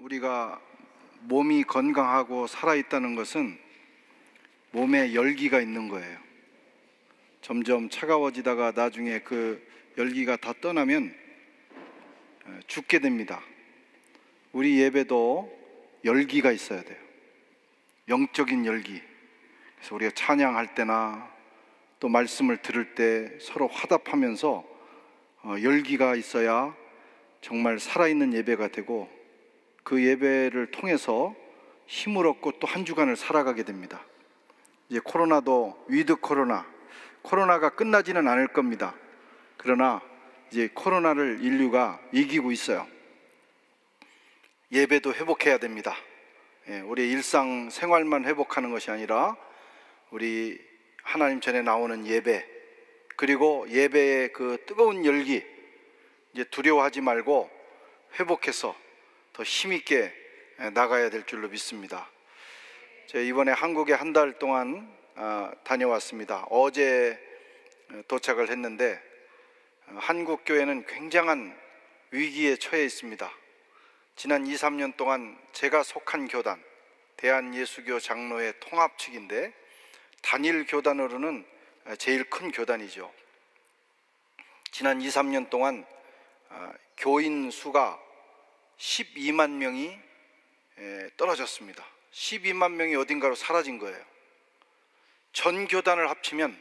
우리가 몸이 건강하고 살아있다는 것은 몸에 열기가 있는 거예요. 점점 차가워지다가 나중에 그 열기가 다 떠나면 죽게 됩니다. 우리 예배도 열기가 있어야 돼요. 영적인 열기. 그래서 우리가 찬양할 때나 또 말씀을 들을 때 서로 화답하면서 열기가 있어야 정말 살아있는 예배가 되고, 그 예배를 통해서 힘을 얻고 또 한 주간을 살아가게 됩니다. 이제 코로나도 위드 코로나가 끝나지는 않을 겁니다. 그러나 이제 코로나를 인류가 이기고 있어요. 예배도 회복해야 됩니다. 우리 일상 생활만 회복하는 것이 아니라 우리 하나님 전에 나오는 예배, 그리고 예배의 그 뜨거운 열기, 이제 두려워하지 말고 회복해서 더 힘있게 나가야 될 줄로 믿습니다. 제가 이번에 한국에 한 달 동안 다녀왔습니다. 어제 도착을 했는데 한국 교회는 굉장한 위기에 처해 있습니다. 지난 2, 3년 동안 제가 속한 교단, 대한예수교 장로회 통합 측인데 단일 교단으로는 제일 큰 교단이죠. 지난 2, 3년 동안 교인 수가 12만 명이 떨어졌습니다. 12만 명이 어딘가로 사라진 거예요. 전 교단을 합치면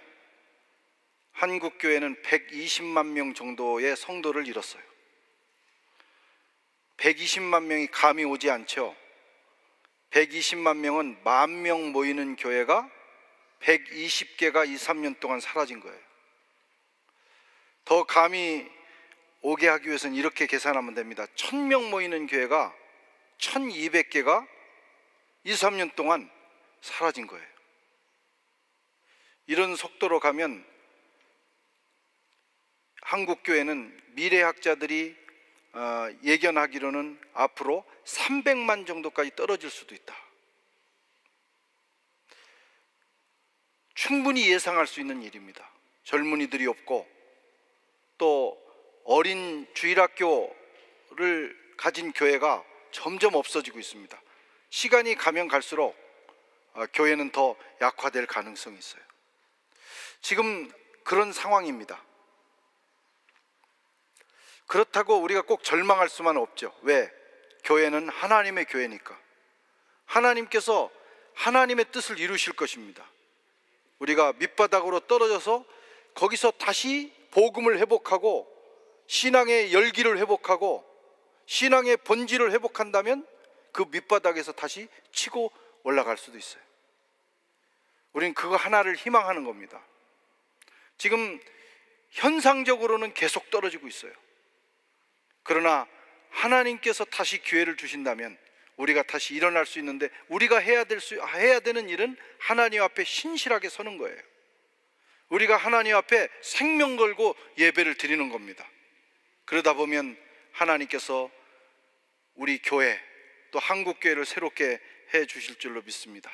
한국 교회는 120만 명 정도의 성도를 잃었어요. 120만 명이 감이 오지 않죠. 120만 명은 10,000명 모이는 교회가 120개가 2, 3년 동안 사라진 거예요. 더 감이 오게 하기 위해서는 이렇게 계산하면 됩니다. 1,000명 모이는 교회가 1,200개가 2, 3년 동안 사라진 거예요. 이런 속도로 가면 한국 교회는 미래학자들이 예견하기로는 앞으로 300만 정도까지 떨어질 수도 있다. 충분히 예상할 수 있는 일입니다. 젊은이들이 없고 또 어린 주일학교를 가진 교회가 점점 없어지고 있습니다. 시간이 가면 갈수록 교회는 더 약화될 가능성이 있어요. 지금 그런 상황입니다. 그렇다고 우리가 꼭 절망할 수만 없죠. 왜? 교회는 하나님의 교회니까. 하나님께서 하나님의 뜻을 이루실 것입니다. 우리가 밑바닥으로 떨어져서 거기서 다시 복음을 회복하고 신앙의 열기를 회복하고 신앙의 본질을 회복한다면 그 밑바닥에서 다시 치고 올라갈 수도 있어요. 우리는 그거 하나를 희망하는 겁니다. 지금 현상적으로는 계속 떨어지고 있어요. 그러나 하나님께서 다시 기회를 주신다면 우리가 다시 일어날 수 있는데, 우리가 해야 되는 일은 하나님 앞에 신실하게 서는 거예요. 우리가 하나님 앞에 생명 걸고 예배를 드리는 겁니다. 그러다 보면 하나님께서 우리 교회 또 한국 교회를 새롭게 해 주실 줄로 믿습니다.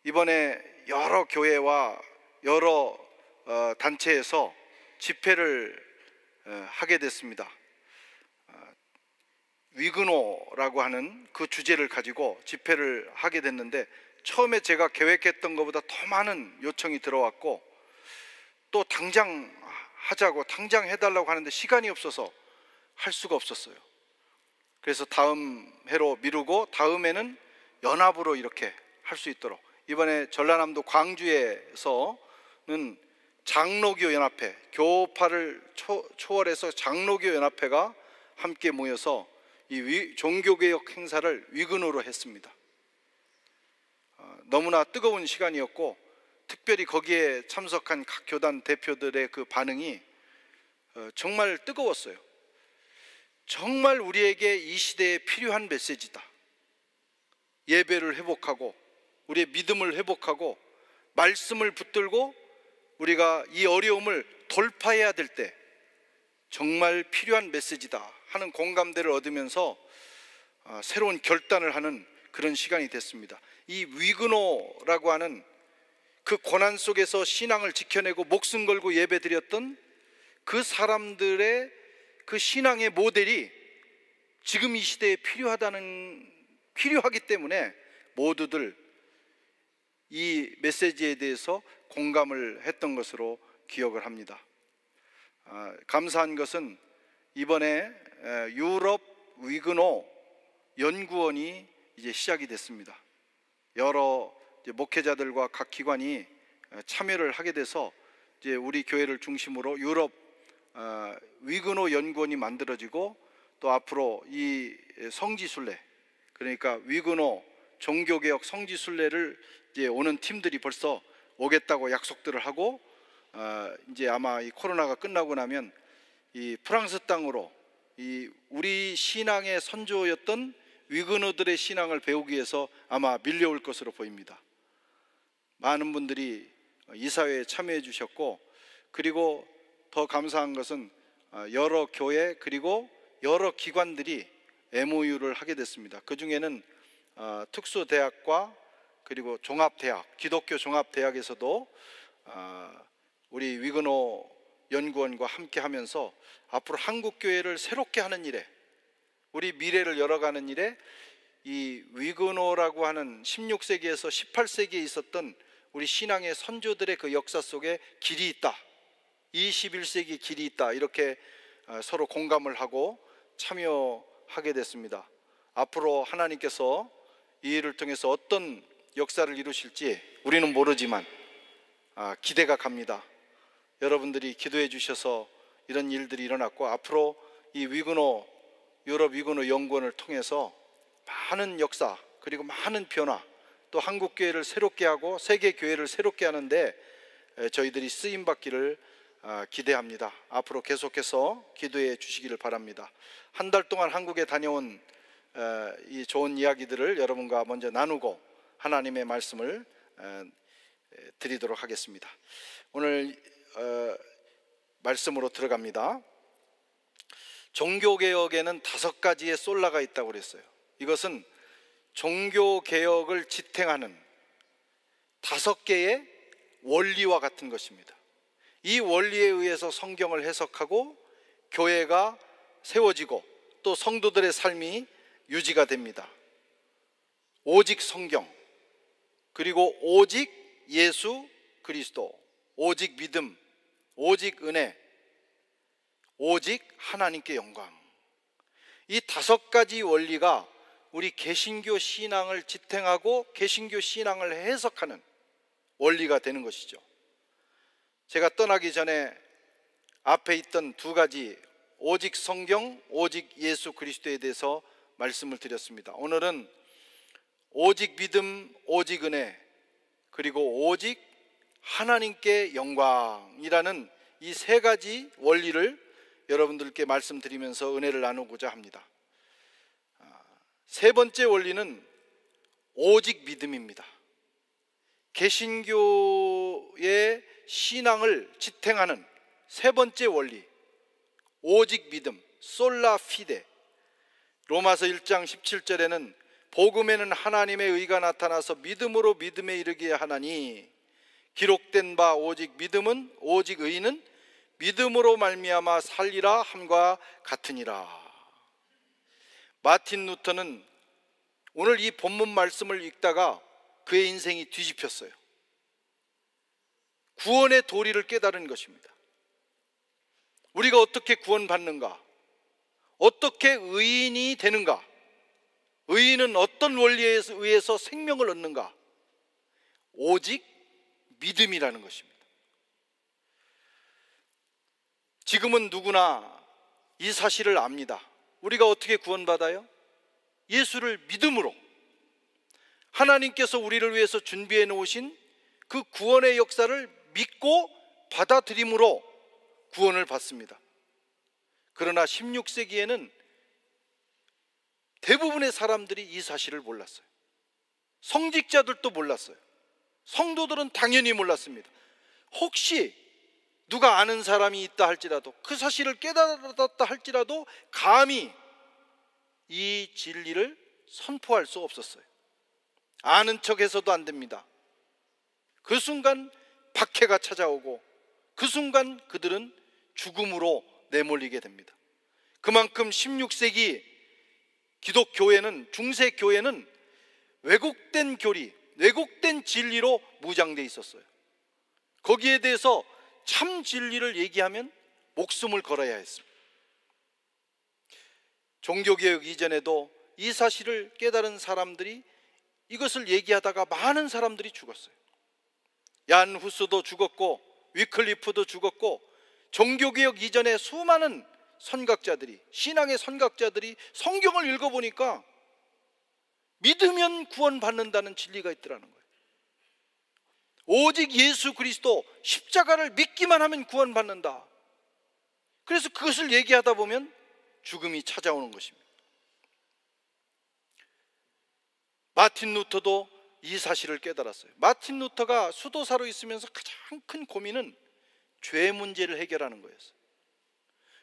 이번에 여러 교회와 여러 단체에서 집회를 하게 됐습니다. 위그노라고 하는 그 주제를 가지고 집회를 하게 됐는데, 처음에 제가 계획했던 것보다 더 많은 요청이 들어왔고, 또 당장 하자고 당장 해달라고 하는데 시간이 없어서 할 수가 없었어요. 그래서 다음 해로 미루고 다음에는 연합으로 이렇게 할 수 있도록, 이번에 전라남도 광주에서는 장로교 연합회, 교파를 초월해서 장로교 연합회가 함께 모여서 이 종교개혁 행사를 위근으로 했습니다. 너무나 뜨거운 시간이었고, 특별히 거기에 참석한 각 교단 대표들의 그 반응이 정말 뜨거웠어요. 정말 우리에게 이 시대에 필요한 메시지다. 예배를 회복하고 우리의 믿음을 회복하고 말씀을 붙들고 우리가 이 어려움을 돌파해야 될 때 정말 필요한 메시지다 하는 공감대를 얻으면서 새로운 결단을 하는 그런 시간이 됐습니다. 이 위그노라고 하는 그 고난 속에서 신앙을 지켜내고 목숨 걸고 예배 드렸던 그 사람들의 그 신앙의 모델이 지금 이 시대에 필요하기 때문에 모두들 이 메시지에 대해서 공감을 했던 것으로 기억을 합니다. 감사한 것은 이번에 유럽 위그노 연구원이 이제 시작이 됐습니다. 여러 목회자들과 각 기관이 참여를 하게 돼서 이제 우리 교회를 중심으로 유럽 위그노 연구원이 만들어지고, 또 앞으로 이 성지순례, 그러니까 위그노 종교개혁 성지순례를 이제 오는 팀들이 벌써 오겠다고 약속들을 하고, 이제 아마 이 코로나가 끝나고 나면 이 프랑스 땅으로 이 우리 신앙의 선조였던 위그노들의 신앙을 배우기 위해서 아마 밀려올 것으로 보입니다. 많은 분들이 이사회에 참여해 주셨고, 그리고 더 감사한 것은 여러 교회 그리고 여러 기관들이 MOU를 하게 됐습니다. 그 중에는 특수대학과 그리고 종합대학, 기독교 종합대학에서도 우리 위그노 연구원과 함께 하면서 앞으로 한국교회를 새롭게 하는 일에, 우리 미래를 열어가는 일에 이 위그노라고 하는 16세기에서 18세기에 있었던 우리 신앙의 선조들의 그 역사 속에 길이 있다, 21세기 길이 있다, 이렇게 서로 공감을 하고 참여하게 됐습니다. 앞으로 하나님께서 이 일을 통해서 어떤 역사를 이루실지 우리는 모르지만 기대가 갑니다. 여러분들이 기도해 주셔서 이런 일들이 일어났고, 앞으로 이 위그노, 유럽 위그노 연구원을 통해서 많은 역사 그리고 많은 변화, 또 한국교회를 새롭게 하고 세계교회를 새롭게 하는데 저희들이 쓰임받기를 기대합니다. 앞으로 계속해서 기도해 주시기를 바랍니다. 한 달 동안 한국에 다녀온 이 좋은 이야기들을 여러분과 먼저 나누고 하나님의 말씀을 드리도록 하겠습니다. 오늘 말씀으로 들어갑니다. 종교개혁에는 5가지의 솔라가 있다고 그랬어요. 이것은 종교개혁을 지탱하는 5개의 원리와 같은 것입니다. 이 원리에 의해서 성경을 해석하고 교회가 세워지고 또 성도들의 삶이 유지가 됩니다. 오직 성경, 그리고 오직 예수 그리스도, 오직 믿음, 오직 은혜, 오직 하나님께 영광. 이 5가지 원리가 우리 개신교 신앙을 지탱하고 개신교 신앙을 해석하는 원리가 되는 것이죠. 제가 떠나기 전에 앞에 있던 2가지, 오직 성경, 오직 예수 그리스도에 대해서 말씀을 드렸습니다. 오늘은 오직 믿음, 오직 은혜, 그리고 오직 하나님께 영광이라는 이 3가지 원리를 여러분들께 말씀드리면서 은혜를 나누고자 합니다. 3번째 원리는 오직 믿음입니다. 개신교의 신앙을 지탱하는 3번째 원리, 오직 믿음, 솔라 피데. 로마서 1장 17절에는 복음에는 하나님의 의가 나타나서 믿음으로 믿음에 이르게 하나니 기록된 바 오직 믿음은, 오직 의는 믿음으로 말미암아 살리라 함과 같으니라. 마틴 루터는 오늘 이 본문 말씀을 읽다가 그의 인생이 뒤집혔어요. 구원의 도리를 깨달은 것입니다. 우리가 어떻게 구원받는가? 어떻게 의인이 되는가? 의인은 어떤 원리에 의해서 생명을 얻는가? 오직 믿음이라는 것입니다. 지금은 누구나 이 사실을 압니다. 우리가 어떻게 구원받아요? 예수를 믿음으로, 하나님께서 우리를 위해서 준비해 놓으신 그 구원의 역사를 믿고 받아들임으로 구원을 받습니다. 그러나 16세기에는 대부분의 사람들이 이 사실을 몰랐어요. 성직자들도 몰랐어요. 성도들은 당연히 몰랐습니다. 혹시 누가 아는 사람이 있다 할지라도, 그 사실을 깨달았다 할지라도 감히 이 진리를 선포할 수 없었어요. 아는 척해서도 안 됩니다. 그 순간 박해가 찾아오고 그 순간 그들은 죽음으로 내몰리게 됩니다. 그만큼 16세기 기독교회는, 중세교회는 왜곡된 교리, 왜곡된 진리로 무장돼 있었어요. 거기에 대해서 참 진리를 얘기하면 목숨을 걸어야 했습니다. 종교개혁 이전에도 이 사실을 깨달은 사람들이 이것을 얘기하다가 많은 사람들이 죽었어요. 얀 후스도 죽었고 위클리프도 죽었고, 종교개혁 이전에 수많은 선각자들이, 신앙의 선각자들이 성경을 읽어보니까 믿으면 구원받는다는 진리가 있더라는 거예요. 오직 예수 그리스도 십자가를 믿기만 하면 구원받는다. 그래서 그것을 얘기하다 보면 죽음이 찾아오는 것입니다. 마틴 루터도 이 사실을 깨달았어요. 마틴 루터가 수도사로 있으면서 가장 큰 고민은 죄 문제를 해결하는 거였어요.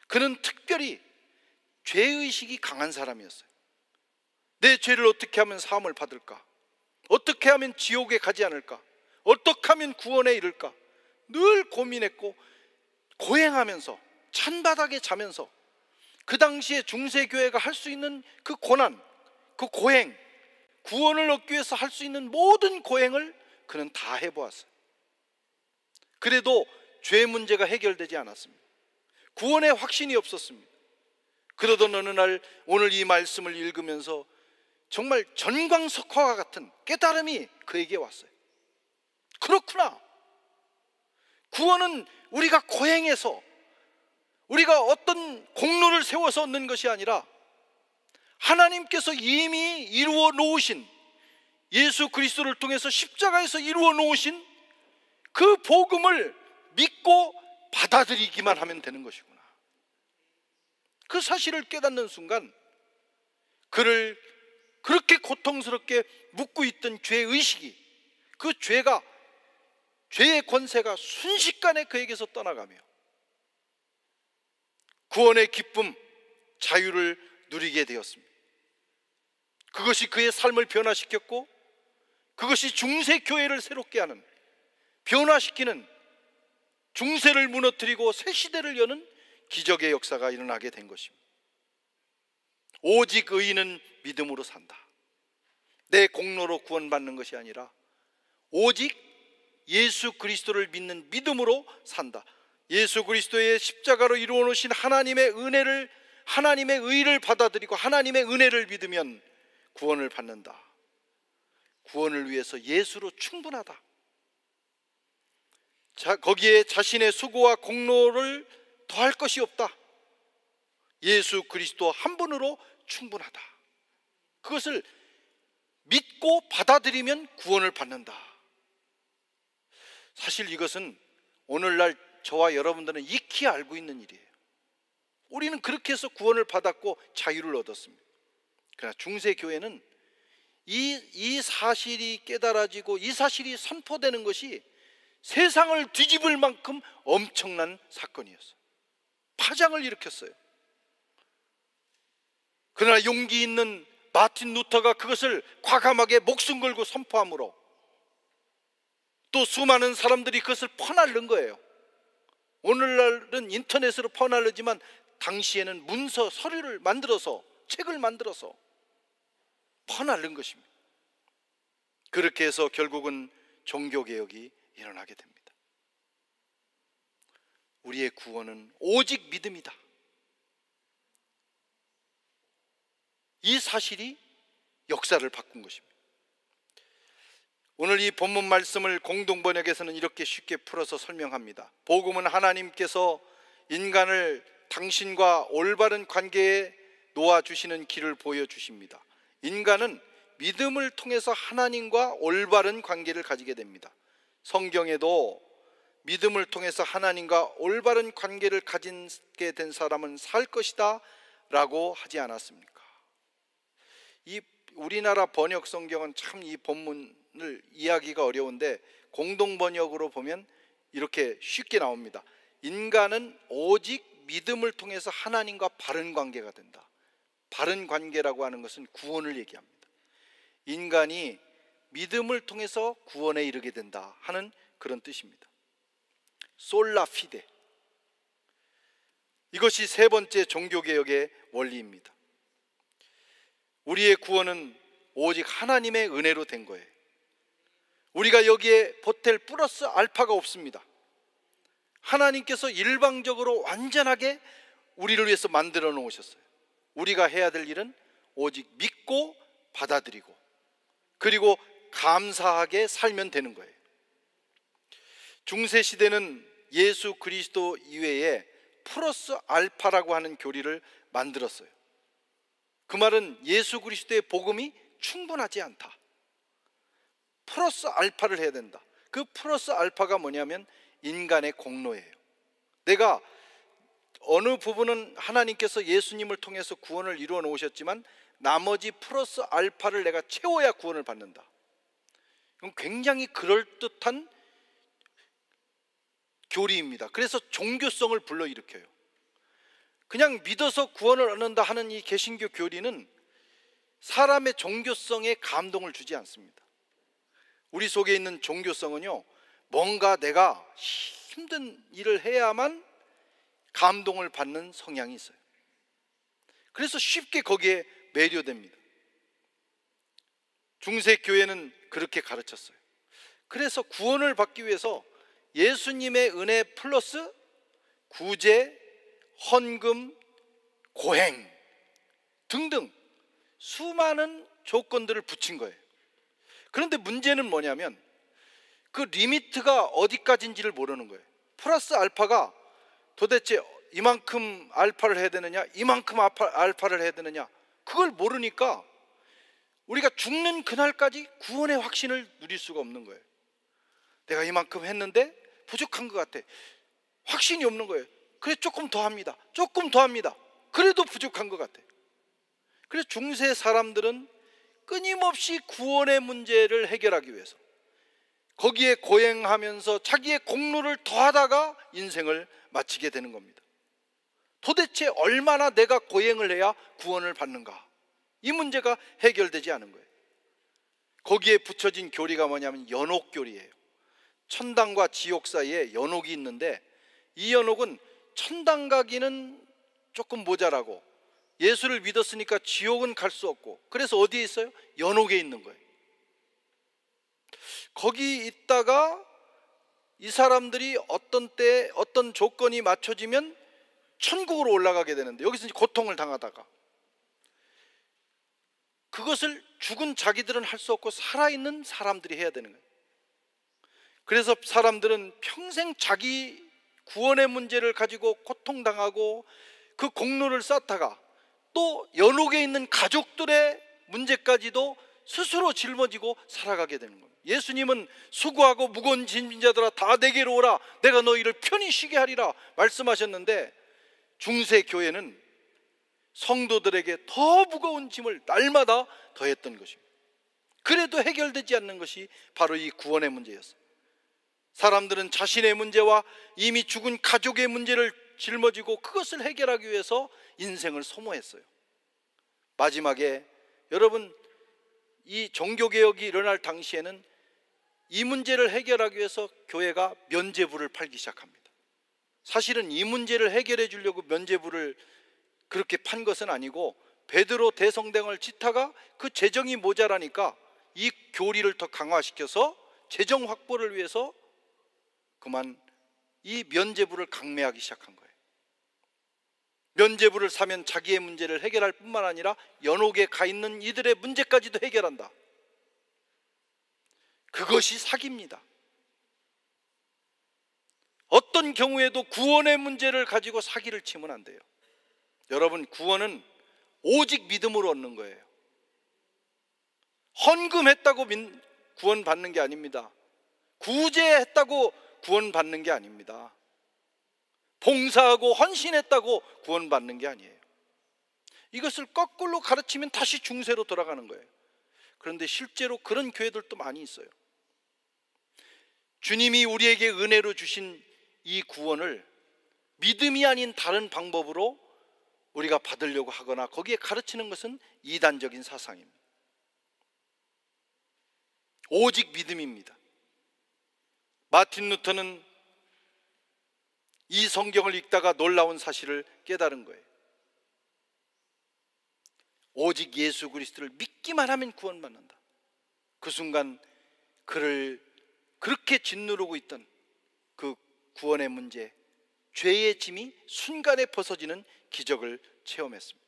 그는 특별히 죄의식이 강한 사람이었어요. 내 죄를 어떻게 하면 사함을 받을까? 어떻게 하면 지옥에 가지 않을까? 어떻게 하면 구원에 이를까? 늘 고민했고, 고행하면서 찬바닥에 자면서 그 당시에 중세교회가 할 수 있는 그 고난, 그 고행, 구원을 얻기 위해서 할 수 있는 모든 고행을 그는 다 해보았어요. 그래도 죄 문제가 해결되지 않았습니다. 구원의 확신이 없었습니다. 그러던 어느 날 오늘 이 말씀을 읽으면서 정말 전광석화와 같은 깨달음이 그에게 왔어요. 그렇구나. 구원은 우리가 고행해서, 우리가 어떤 공로를 세워서 얻는 것이 아니라 하나님께서 이미 이루어 놓으신, 예수 그리스도를 통해서 십자가에서 이루어 놓으신 그 복음을 믿고 받아들이기만 하면 되는 것이구나. 그 사실을 깨닫는 순간 그를 그렇게 고통스럽게 묶고 있던 죄의식이, 그 죄의 권세가 순식간에 그에게서 떠나가며 구원의 기쁨, 자유를 누리게 되었습니다. 그것이 그의 삶을 변화시켰고, 그것이 중세교회를 새롭게 하는, 변화시키는, 중세를 무너뜨리고 새 시대를 여는 기적의 역사가 일어나게 된 것입니다. 오직 의인은 믿음으로 산다. 내 공로로 구원받는 것이 아니라 오직 예수 그리스도를 믿는 믿음으로 산다. 예수 그리스도의 십자가로 이루어 놓으신 하나님의 은혜를, 하나님의 의를 받아들이고 하나님의 은혜를 믿으면 구원을 받는다. 구원을 위해서 예수로 충분하다. 거기에 자신의 수고와 공로를 더할 것이 없다. 예수 그리스도 한 분으로 충분하다. 그것을 믿고 받아들이면 구원을 받는다. 사실 이것은 오늘날 저와 여러분들은 익히 알고 있는 일이에요. 우리는 그렇게 해서 구원을 받았고 자유를 얻었습니다. 그러나 중세교회는 이 사실이 깨달아지고 이 사실이 선포되는 것이 세상을 뒤집을 만큼 엄청난 사건이었어요. 파장을 일으켰어요. 그러나 용기 있는 마틴 루터가 그것을 과감하게 목숨 걸고 선포함으로 또 수많은 사람들이 그것을 퍼날른 거예요. 오늘날은 인터넷으로 퍼날르지만 당시에는 문서, 서류를 만들어서, 책을 만들어서 퍼날른 것입니다. 그렇게 해서 결국은 종교개혁이 일어나게 됩니다. 우리의 구원은 오직 믿음이다. 이 사실이 역사를 바꾼 것입니다. 오늘 이 본문 말씀을 공동번역에서는 이렇게 쉽게 풀어서 설명합니다. 복음은 하나님께서 인간을 당신과 올바른 관계에 놓아주시는 길을 보여주십니다. 인간은 믿음을 통해서 하나님과 올바른 관계를 가지게 됩니다. 성경에도 믿음을 통해서 하나님과 올바른 관계를 가지게 된 사람은 살 것이다 라고 하지 않았습니까? 이 우리나라 번역 성경은 참 이 본문을 이해하기가 어려운데 공동번역으로 보면 이렇게 쉽게 나옵니다. 인간은 오직 믿음을 통해서 하나님과 바른 관계가 된다. 바른 관계라고 하는 것은 구원을 얘기합니다. 인간이 믿음을 통해서 구원에 이르게 된다 하는 그런 뜻입니다. 솔라 피데, 이것이 세 번째 종교개혁의 원리입니다. 우리의 구원은 오직 하나님의 은혜로 된 거예요. 우리가 여기에 보탤 플러스 알파가 없습니다. 하나님께서 일방적으로 완전하게 우리를 위해서 만들어 놓으셨어요. 우리가 해야 될 일은 오직 믿고 받아들이고 그리고 감사하게 살면 되는 거예요. 중세 시대는 예수 그리스도 이외에 플러스 알파라고 하는 교리를 만들었어요. 그 말은 예수 그리스도의 복음이 충분하지 않다. 플러스 알파를 해야 된다. 그 플러스 알파가 뭐냐면 인간의 공로예요. 내가 어느 부분은 하나님께서 예수님을 통해서 구원을 이루어 놓으셨지만 나머지 플러스 알파를 내가 채워야 구원을 받는다. 이건 굉장히 그럴듯한 교리입니다. 그래서 종교성을 불러일으켜요. 그냥 믿어서 구원을 얻는다 하는 이 개신교 교리는 사람의 종교성에 감동을 주지 않습니다. 우리 속에 있는 종교성은요, 뭔가 내가 힘든 일을 해야만 감동을 받는 성향이 있어요. 그래서 쉽게 거기에 매료됩니다. 중세 교회는 그렇게 가르쳤어요. 그래서 구원을 받기 위해서 예수님의 은혜 플러스 구제, 헌금, 고행 등등 수많은 조건들을 붙인 거예요. 그런데 문제는 뭐냐면 그 리미트가 어디까지인지를 모르는 거예요. 플러스 알파가 도대체 이만큼 알파를 해야 되느냐, 이만큼 알파를 해야 되느냐, 그걸 모르니까 우리가 죽는 그날까지 구원의 확신을 누릴 수가 없는 거예요. 내가 이만큼 했는데 부족한 것 같아. 확신이 없는 거예요. 그래, 조금 더 합니다. 조금 더 합니다. 그래도 부족한 것 같아. 그래서 중세 사람들은 끊임없이 구원의 문제를 해결하기 위해서 거기에 고행하면서 자기의 공로를 더하다가 인생을 마치게 되는 겁니다. 도대체 얼마나 내가 고행을 해야 구원을 받는가? 이 문제가 해결되지 않은 거예요. 거기에 붙여진 교리가 뭐냐면 연옥교리예요. 천당과 지옥 사이에 연옥이 있는데 이 연옥은 천당 가기는 조금 모자라고 예수를 믿었으니까 지옥은 갈 수 없고 그래서 어디에 있어요? 연옥에 있는 거예요. 거기 있다가 이 사람들이 어떤 때 어떤 조건이 맞춰지면 천국으로 올라가게 되는데 여기서 이제 고통을 당하다가 그것을 죽은 자기들은 할 수 없고 살아있는 사람들이 해야 되는 거예요. 그래서 사람들은 평생 자기 구원의 문제를 가지고 고통당하고 그 공로를 쌓다가 또 연옥에 있는 가족들의 문제까지도 스스로 짊어지고 살아가게 되는 겁니다. 예수님은 수고하고 무거운 짐진 자들아 다 내게로 오라, 내가 너희를 편히 쉬게 하리라 말씀하셨는데 중세 교회는 성도들에게 더 무거운 짐을 날마다 더했던 것입니다. 그래도 해결되지 않는 것이 바로 이 구원의 문제였어요. 사람들은 자신의 문제와 이미 죽은 가족의 문제를 짊어지고 그것을 해결하기 위해서 인생을 소모했어요. 마지막에 여러분, 이 종교개혁이 일어날 당시에는 이 문제를 해결하기 위해서 교회가 면죄부를 팔기 시작합니다. 사실은 이 문제를 해결해 주려고 면죄부를 그렇게 판 것은 아니고 베드로 대성당을 짓다가 그 재정이 모자라니까 이 교리를 더 강화시켜서 재정 확보를 위해서 그만 이 면죄부를 강매하기 시작한 거예요. 면죄부를 사면 자기의 문제를 해결할 뿐만 아니라 연옥에 가 있는 이들의 문제까지도 해결한다. 그것이 사기입니다. 어떤 경우에도 구원의 문제를 가지고 사기를 치면 안 돼요. 여러분, 구원은 오직 믿음으로 얻는 거예요. 헌금했다고 구원받는 게 아닙니다. 구제했다고 구원받는 게 아닙니다. 봉사하고 헌신했다고 구원받는 게 아니에요. 이것을 거꾸로 가르치면 다시 중세로 돌아가는 거예요. 그런데 실제로 그런 교회들도 많이 있어요. 주님이 우리에게 은혜로 주신 이 구원을 믿음이 아닌 다른 방법으로 우리가 받으려고 하거나 거기에 가르치는 것은 이단적인 사상입니다. 오직 믿음입니다. 마틴 루터는 이 성경을 읽다가 놀라운 사실을 깨달은 거예요. 오직 예수 그리스도를 믿기만 하면 구원받는다. 그 순간 그를 그렇게 짓누르고 있던 그 구원의 문제, 죄의 짐이 순간에 벗어지는 기적을 체험했습니다.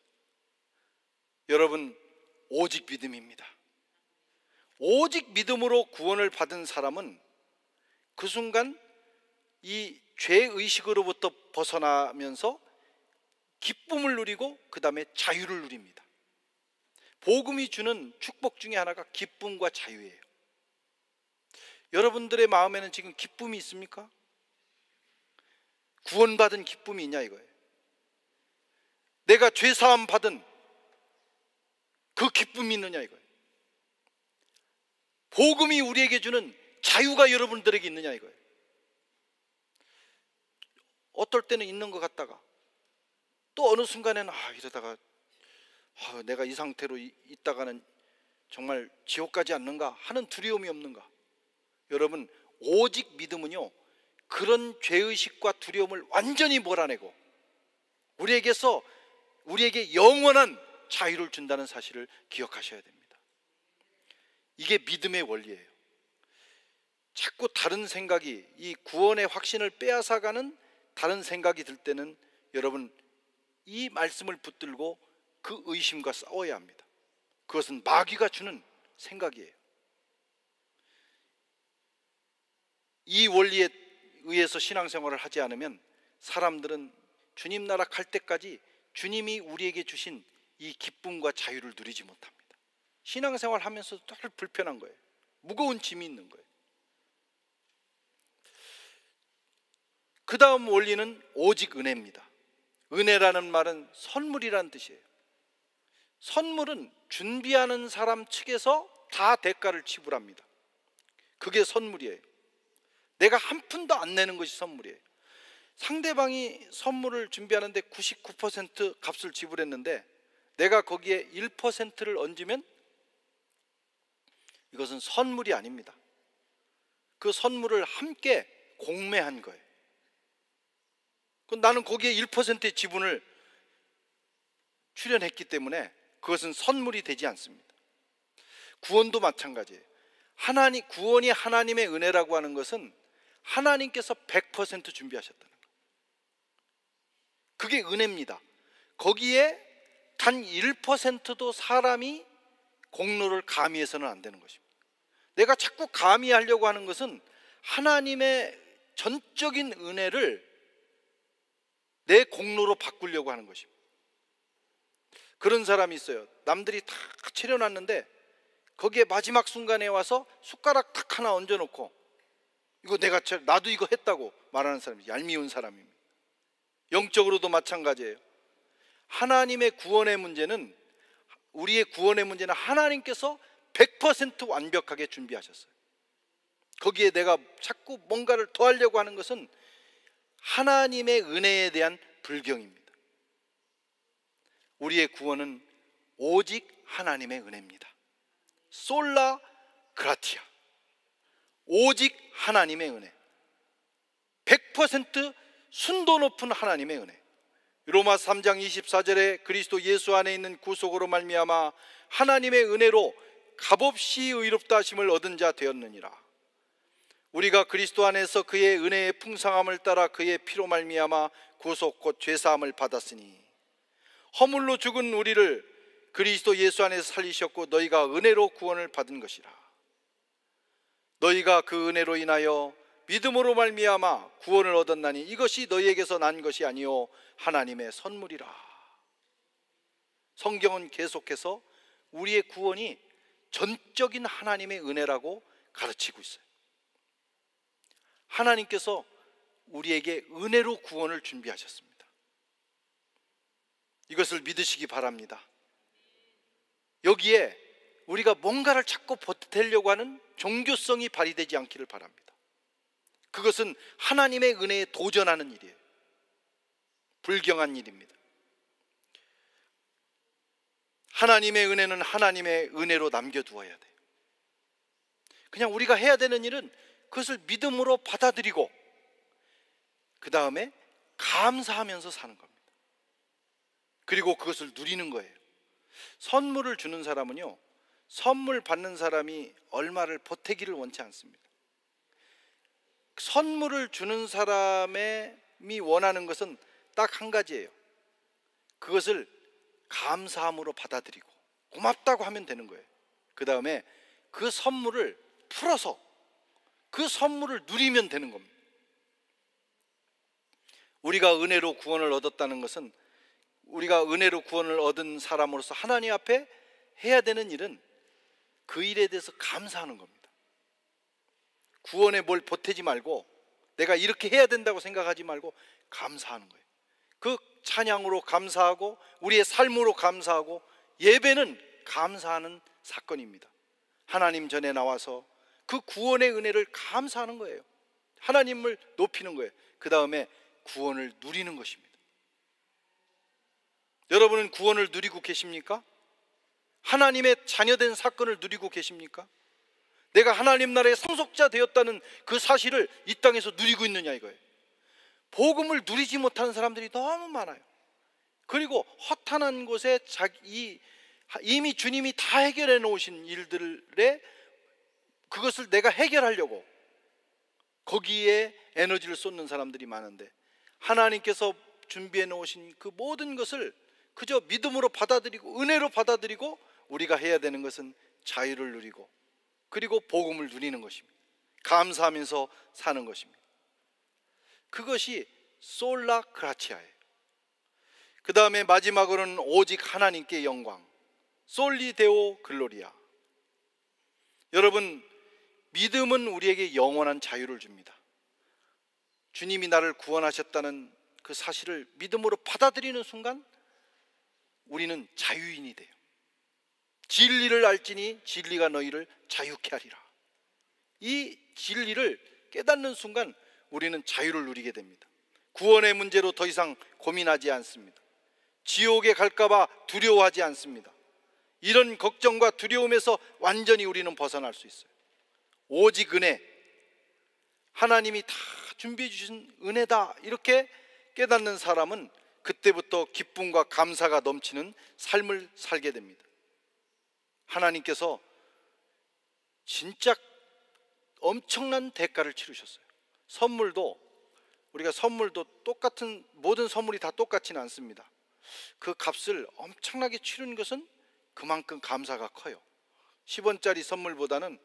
여러분, 오직 믿음입니다. 오직 믿음으로 구원을 받은 사람은 그 순간 이 죄의식으로부터 벗어나면서 기쁨을 누리고 그 다음에 자유를 누립니다. 복음이 주는 축복 중에 하나가 기쁨과 자유예요. 여러분들의 마음에는 지금 기쁨이 있습니까? 구원받은 기쁨이 있냐 이거예요. 내가 죄사함 받은 그 기쁨이 있느냐 이거예요. 복음이 우리에게 주는 자유가 여러분들에게 있느냐 이거예요. 어떨 때는 있는 것 같다가 또 어느 순간에는 이러다가 내가 이 상태로 있다가는 정말 지옥 가지 않는가 하는 두려움이 없는가? 여러분, 오직 믿음은요, 그런 죄의식과 두려움을 완전히 몰아내고 우리에게 영원한 자유를 준다는 사실을 기억하셔야 됩니다. 이게 믿음의 원리예요. 자꾸 다른 생각이, 이 구원의 확신을 빼앗아가는 다른 생각이 들 때는 여러분, 이 말씀을 붙들고 그 의심과 싸워야 합니다. 그것은 마귀가 주는 생각이에요. 이 원리에 의해서 신앙생활을 하지 않으면 사람들은 주님 나라 갈 때까지 주님이 우리에게 주신 이 기쁨과 자유를 누리지 못합니다. 신앙생활 하면서도 늘 불편한 거예요. 무거운 짐이 있는 거예요. 그 다음 원리는 오직 은혜입니다. 은혜라는 말은 선물이라는 뜻이에요. 선물은 준비하는 사람 측에서 다 대가를 지불합니다. 그게 선물이에요. 내가 한 푼도 안 내는 것이 선물이에요. 상대방이 선물을 준비하는데 99% 값을 지불했는데 내가 거기에 1%를 얹으면 이것은 선물이 아닙니다. 그 선물을 함께 공매한 거예요. 나는 거기에 1%의 지분을 출연했기 때문에 그것은 선물이 되지 않습니다. 구원도 마찬가지예요. 구원이 하나님의 은혜라고 하는 것은 하나님께서 100% 준비하셨다는 거예요. 그게 은혜입니다. 거기에 단 1%도 사람이 공로를 가미해서는 안 되는 것입니다. 내가 자꾸 가미하려고 하는 것은 하나님의 전적인 은혜를 내 공로로 바꾸려고 하는 것입니다. 그런 사람이 있어요. 남들이 다 차려놨는데 거기에 마지막 순간에 와서 숟가락 탁 하나 얹어놓고 나도 이거 했다고 말하는 사람이 얄미운 사람입니다. 영적으로도 마찬가지예요. 하나님의 구원의 문제는, 우리의 구원의 문제는 하나님께서 100% 완벽하게 준비하셨어요. 거기에 내가 자꾸 뭔가를 더하려고 하는 것은 하나님의 은혜에 대한 불경입니다. 우리의 구원은 오직 하나님의 은혜입니다. 솔라 그라티아, 오직 하나님의 은혜, 100% 순도 높은 하나님의 은혜. 로마 3장 24절에 그리스도 예수 안에 있는 구속으로 말미암아 하나님의 은혜로 값없이 의롭다 하심을 얻은 자 되었느니라. 우리가 그리스도 안에서 그의 은혜의 풍성함을 따라 그의 피로 말미암아 구속 곧 죄사함을 받았으니 허물로 죽은 우리를 그리스도 예수 안에서 살리셨고 너희가 은혜로 구원을 받은 것이라. 너희가 그 은혜로 인하여 믿음으로 말미암아 구원을 얻었나니 이것이 너희에게서 난 것이 아니요 하나님의 선물이라. 성경은 계속해서 우리의 구원이 전적인 하나님의 은혜라고 가르치고 있어요. 하나님께서 우리에게 은혜로 구원을 준비하셨습니다. 이것을 믿으시기 바랍니다. 여기에 우리가 뭔가를 자꾸 보태려고 하는 종교성이 발휘되지 않기를 바랍니다. 그것은 하나님의 은혜에 도전하는 일이에요. 불경한 일입니다. 하나님의 은혜는 하나님의 은혜로 남겨두어야 돼요. 그냥 우리가 해야 되는 일은 그것을 믿음으로 받아들이고 그 다음에 감사하면서 사는 겁니다. 그리고 그것을 누리는 거예요. 선물을 주는 사람은요, 선물 받는 사람이 얼마를 보태기를 원치 않습니다. 선물을 주는 사람이 원하는 것은 딱 한 가지예요. 그것을 감사함으로 받아들이고 고맙다고 하면 되는 거예요. 그 다음에 그 선물을 풀어서 그 선물을 누리면 되는 겁니다. 우리가 은혜로 구원을 얻었다는 것은, 우리가 은혜로 구원을 얻은 사람으로서 하나님 앞에 해야 되는 일은 그 일에 대해서 감사하는 겁니다. 구원에 뭘 보태지 말고, 내가 이렇게 해야 된다고 생각하지 말고 감사하는 거예요. 그 찬양으로 감사하고 우리의 삶으로 감사하고, 예배는 감사하는 사건입니다. 하나님 전에 나와서 그 구원의 은혜를 감사하는 거예요. 하나님을 높이는 거예요. 그 다음에 구원을 누리는 것입니다. 여러분은 구원을 누리고 계십니까? 하나님의 자녀된 사건을 누리고 계십니까? 내가 하나님 나라의 상속자 되었다는 그 사실을 이 땅에서 누리고 있느냐 이거예요. 복음을 누리지 못하는 사람들이 너무 많아요. 그리고 허탄한 곳에 이미 주님이 다 해결해 놓으신 일들에 그것을 내가 해결하려고 거기에 에너지를 쏟는 사람들이 많은데, 하나님께서 준비해 놓으신 그 모든 것을 그저 믿음으로 받아들이고 은혜로 받아들이고, 우리가 해야 되는 것은 자유를 누리고 그리고 복음을 누리는 것입니다. 감사하면서 사는 것입니다. 그것이 솔라 그라치아예요. 그 다음에 마지막으로는 오직 하나님께 영광, 솔리 데오 글로리아. 여러분, 믿음은 우리에게 영원한 자유를 줍니다. 주님이 나를 구원하셨다는 그 사실을 믿음으로 받아들이는 순간 우리는 자유인이 돼요. 진리를 알지니 진리가 너희를 자유케 하리라. 이 진리를 깨닫는 순간 우리는 자유를 누리게 됩니다. 구원의 문제로 더 이상 고민하지 않습니다. 지옥에 갈까봐 두려워하지 않습니다. 이런 걱정과 두려움에서 완전히 우리는 벗어날 수 있어요. 오직 은혜, 하나님이 다 준비해 주신 은혜다, 이렇게 깨닫는 사람은 그때부터 기쁨과 감사가 넘치는 삶을 살게 됩니다. 하나님께서 진짜 엄청난 대가를 치르셨어요. 우리가 선물도 똑같은, 모든 선물이 다 똑같지는 않습니다. 그 값을 엄청나게 치른 것은 그만큼 감사가 커요. 10원짜리 선물보다는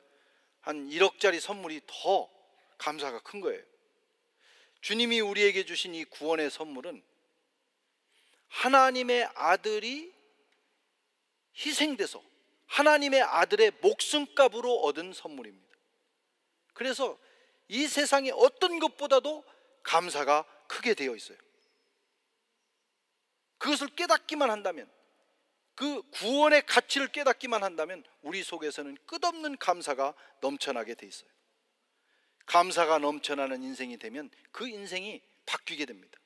한 1억짜리 선물이 더 감사가 큰 거예요. 주님이 우리에게 주신 이 구원의 선물은 하나님의 아들이 희생돼서 하나님의 아들의 목숨값으로 얻은 선물입니다. 그래서 이 세상의 어떤 것보다도 감사가 크게 되어 있어요. 그것을 깨닫기만 한다면, 그 구원의 가치를 깨닫기만 한다면 우리 속에서는 끝없는 감사가 넘쳐나게 돼 있어요. 감사가 넘쳐나는 인생이 되면 그 인생이 바뀌게 됩니다.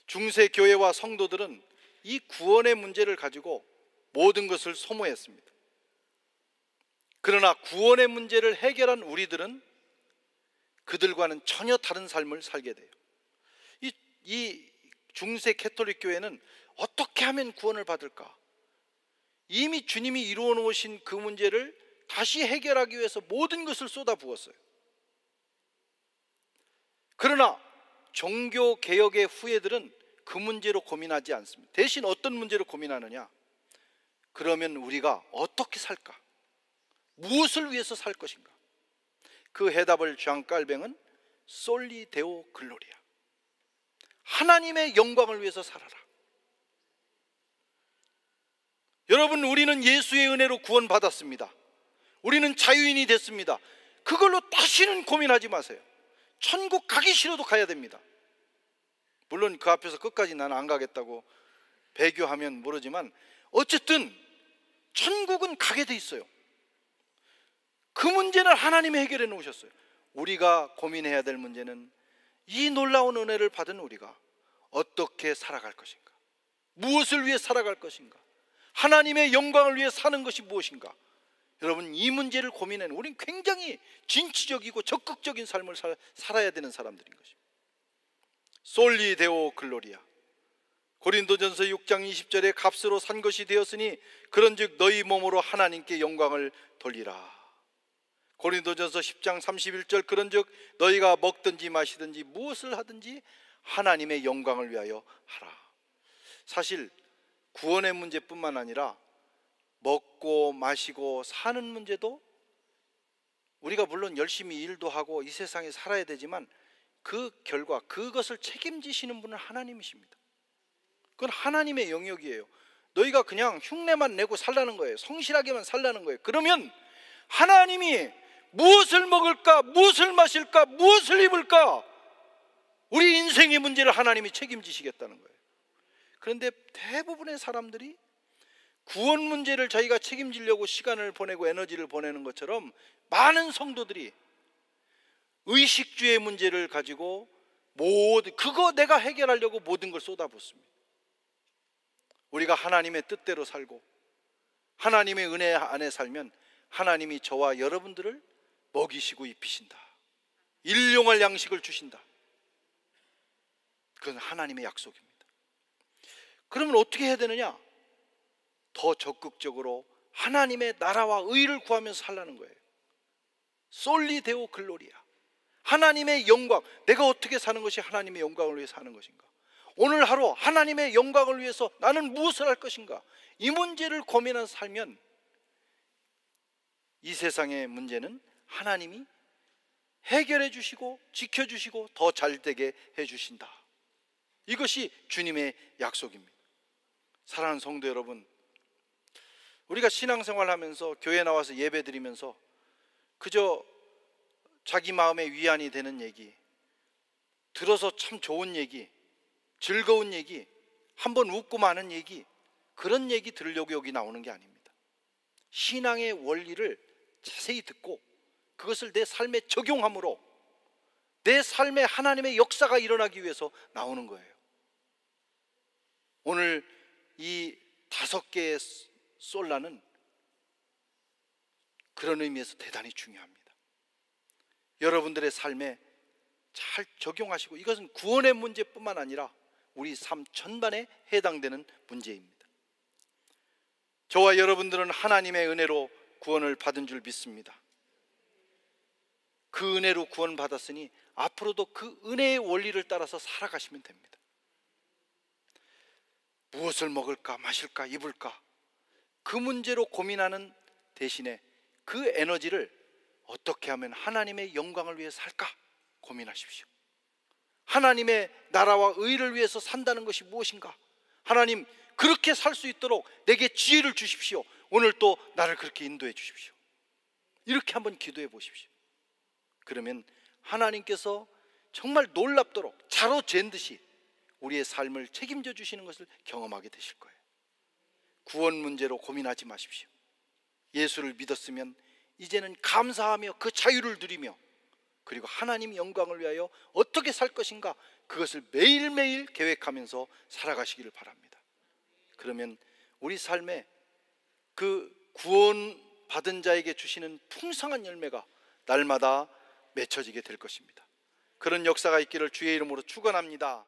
중세 교회와 성도들은 이 구원의 문제를 가지고 모든 것을 소모했습니다. 그러나 구원의 문제를 해결한 우리들은 그들과는 전혀 다른 삶을 살게 돼요. 이 중세 캐톨릭 교회는 어떻게 하면 구원을 받을까? 이미 주님이 이루어 놓으신 그 문제를 다시 해결하기 위해서 모든 것을 쏟아부었어요. 그러나 종교 개혁의 후예들은 그 문제로 고민하지 않습니다. 대신 어떤 문제로 고민하느냐? 그러면 우리가 어떻게 살까? 무엇을 위해서 살 것인가? 그 해답을 주앙 깔뱅은 솔리 데오 글로리아, 하나님의 영광을 위해서 살아라. 여러분, 우리는 예수의 은혜로 구원받았습니다. 우리는 자유인이 됐습니다. 그걸로 다시는 고민하지 마세요. 천국 가기 싫어도 가야 됩니다. 물론 그 앞에서 끝까지 나는 안 가겠다고 배교하면 모르지만 어쨌든 천국은 가게 돼 있어요. 그 문제는 하나님이 해결해 놓으셨어요. 우리가 고민해야 될 문제는 이 놀라운 은혜를 받은 우리가 어떻게 살아갈 것인가, 무엇을 위해 살아갈 것인가, 하나님의 영광을 위해 사는 것이 무엇인가. 여러분, 이 문제를 고민하는, 우린 굉장히 진취적이고 적극적인 삶을 살아야 되는 사람들인 것입니다. 솔리 데오 글로리아, 고린도전서 6장 20절에 값으로 산 것이 되었으니 그런즉 너희 몸으로 하나님께 영광을 돌리라. 고린도전서 10장 31절 그런즉 너희가 먹든지 마시든지 무엇을 하든지 하나님의 영광을 위하여 하라. 사실 구원의 문제뿐만 아니라 먹고 마시고 사는 문제도 우리가 물론 열심히 일도 하고 이 세상에 살아야 되지만 그 결과 그것을 책임지시는 분은 하나님이십니다. 그건 하나님의 영역이에요. 너희가 그냥 흉내만 내고 살라는 거예요. 성실하게만 살라는 거예요. 그러면 하나님이 무엇을 먹을까, 무엇을 마실까, 무엇을 입을까, 우리 인생의 문제를 하나님이 책임지시겠다는 거예요. 그런데 대부분의 사람들이 구원 문제를 자기가 책임지려고 시간을 보내고 에너지를 보내는 것처럼 많은 성도들이 의식주의 문제를 가지고 그거 내가 해결하려고 모든 걸 쏟아붓습니다. 우리가 하나님의 뜻대로 살고 하나님의 은혜 안에 살면 하나님이 저와 여러분들을 먹이시고 입히신다. 일용할 양식을 주신다. 그건 하나님의 약속입니다. 그러면 어떻게 해야 되느냐? 더 적극적으로 하나님의 나라와 의를 구하면서 살라는 거예요. 솔리 데오 글로리아, 하나님의 영광. 내가 어떻게 사는 것이 하나님의 영광을 위해 사는 것인가? 오늘 하루 하나님의 영광을 위해서 나는 무엇을 할 것인가? 이 문제를 고민해서 살면 이 세상의 문제는 하나님이 해결해 주시고 지켜주시고 더 잘되게 해주신다. 이것이 주님의 약속입니다. 사랑하는 성도 여러분, 우리가 신앙생활 하면서 교회 나와서 예배 드리면서 그저 자기 마음에 위안이 되는 얘기, 들어서 참 좋은 얘기, 즐거운 얘기, 한번 웃고 마는 얘기, 그런 얘기 들으려고 여기 나오는 게 아닙니다. 신앙의 원리를 자세히 듣고 그것을 내 삶에 적용함으로 내 삶에 하나님의 역사가 일어나기 위해서 나오는 거예요. 오늘 이 5개의 솔라는 그런 의미에서 대단히 중요합니다. 여러분들의 삶에 잘 적용하시고, 이것은 구원의 문제뿐만 아니라 우리 삶 전반에 해당되는 문제입니다. 저와 여러분들은 하나님의 은혜로 구원을 받은 줄 믿습니다. 그 은혜로 구원받았으니 앞으로도 그 은혜의 원리를 따라서 살아가시면 됩니다. 무엇을 먹을까, 마실까, 입을까, 그 문제로 고민하는 대신에 그 에너지를 어떻게 하면 하나님의 영광을 위해 살까 고민하십시오. 하나님의 나라와 의를 위해서 산다는 것이 무엇인가? 하나님, 그렇게 살 수 있도록 내게 지혜를 주십시오. 오늘 또 나를 그렇게 인도해 주십시오. 이렇게 한번 기도해 보십시오. 그러면 하나님께서 정말 놀랍도록 자로 잰 듯이 우리의 삶을 책임져 주시는 것을 경험하게 되실 거예요. 구원 문제로 고민하지 마십시오. 예수를 믿었으면 이제는 감사하며 그 자유를 누리며, 그리고 하나님 영광을 위하여 어떻게 살 것인가, 그것을 매일매일 계획하면서 살아가시기를 바랍니다. 그러면 우리 삶에 그 구원 받은 자에게 주시는 풍성한 열매가 날마다 맺혀지게 될 것입니다. 그런 역사가 있기를 주의 이름으로 축원합니다.